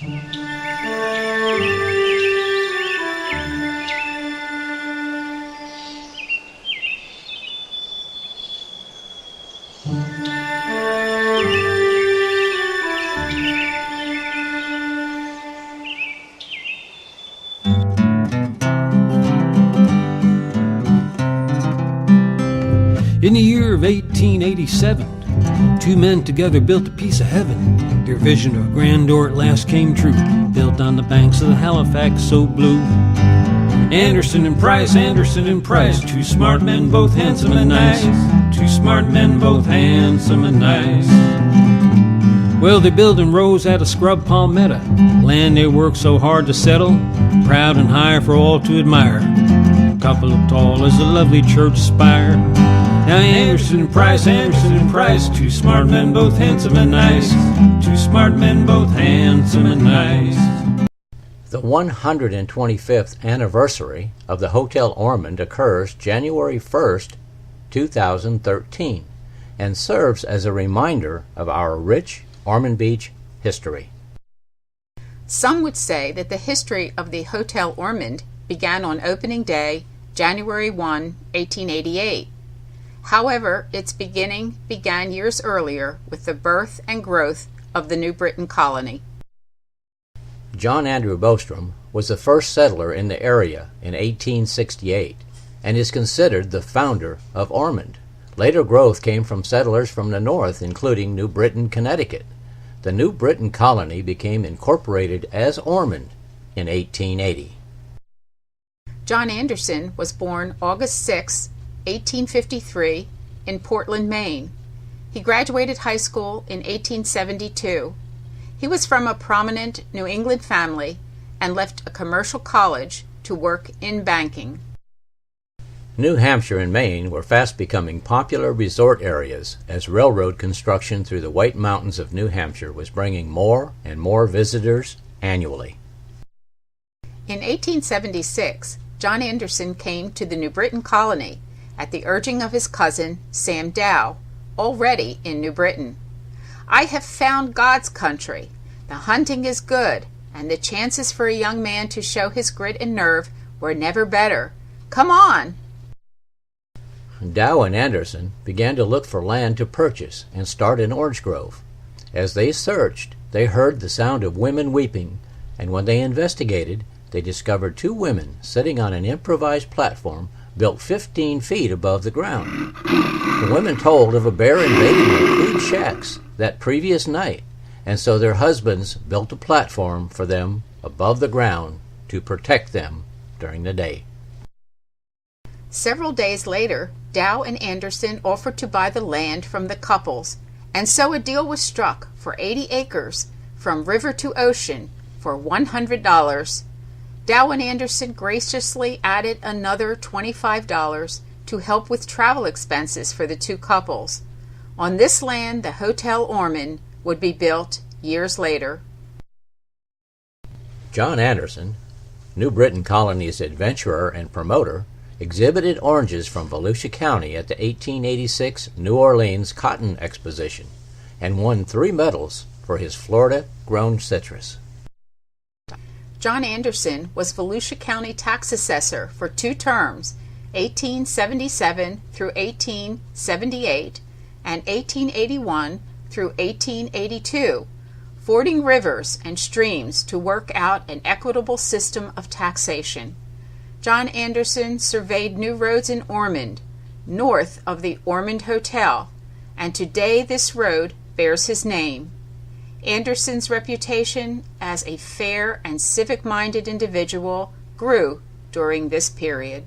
In the year of 1887, two men together built a piece of heaven. Their vision of grandeur at last came true, built on the banks of the Halifax so blue. Anderson and Price, two smart men both handsome and nice. Two smart men both handsome and nice. Well, they build in rows out of scrub palmetto, land they work so hard to settle, proud and high for all to admire. Couple of tall as a lovely church spire. Now Anderson and Price, two smart men both handsome and nice. Two smart men both handsome and nice. The 125th anniversary of the Hotel Ormond occurs January 1st, 2013, and serves as a reminder of our rich Ormond Beach history. Some would say that the history of the Hotel Ormond began on opening day, January 1, 1888. However, its beginning began years earlier with the birth and growth of the New Britain colony. John Andrew Bostrom was the first settler in the area in 1868 and is considered the founder of Ormond. Later growth came from settlers from the north, including New Britain, Connecticut. The New Britain colony became incorporated as Ormond in 1880. John Anderson was born August 6, 1853, in Portland, Maine. He graduated high school in 1872. He was from a prominent New England family and left a commercial college to work in banking. New Hampshire and Maine were fast becoming popular resort areas as railroad construction through the White Mountains of New Hampshire was bringing more and more visitors annually. In 1876, John Anderson came to the New Britain colony at the urging of his cousin, Sam Dow, already in New Britain. I have found God's country. The hunting is good, and the chances for a young man to show his grit and nerve were never better. Come on! Dow and Anderson began to look for land to purchase and start an orange grove. As they searched, they heard the sound of women weeping, and when they investigated, they discovered two women sitting on an improvised platform built 15 feet above the ground. The women told of a bear invading their crude shacks that previous night, and so their husbands built a platform for them above the ground to protect them during the day. Several days later, Dow and Anderson offered to buy the land from the couples, and so a deal was struck for 80 acres from river to ocean for $100. Dow and Anderson graciously added another $25 to help with travel expenses for the two couples. On this land, the Hotel Ormond would be built years later. John Anderson, New Britain colony's adventurer and promoter, exhibited oranges from Volusia County at the 1886 New Orleans Cotton Exposition and won 3 medals for his Florida-grown citrus. John Anderson was Volusia County tax assessor for 2 terms, 1877 through 1878 and 1881 through 1882, fording rivers and streams to work out an equitable system of taxation. John Anderson surveyed new roads in Ormond, north of the Ormond Hotel, and today this road bears his name. Anderson's reputation as a fair and civic-minded individual grew during this period.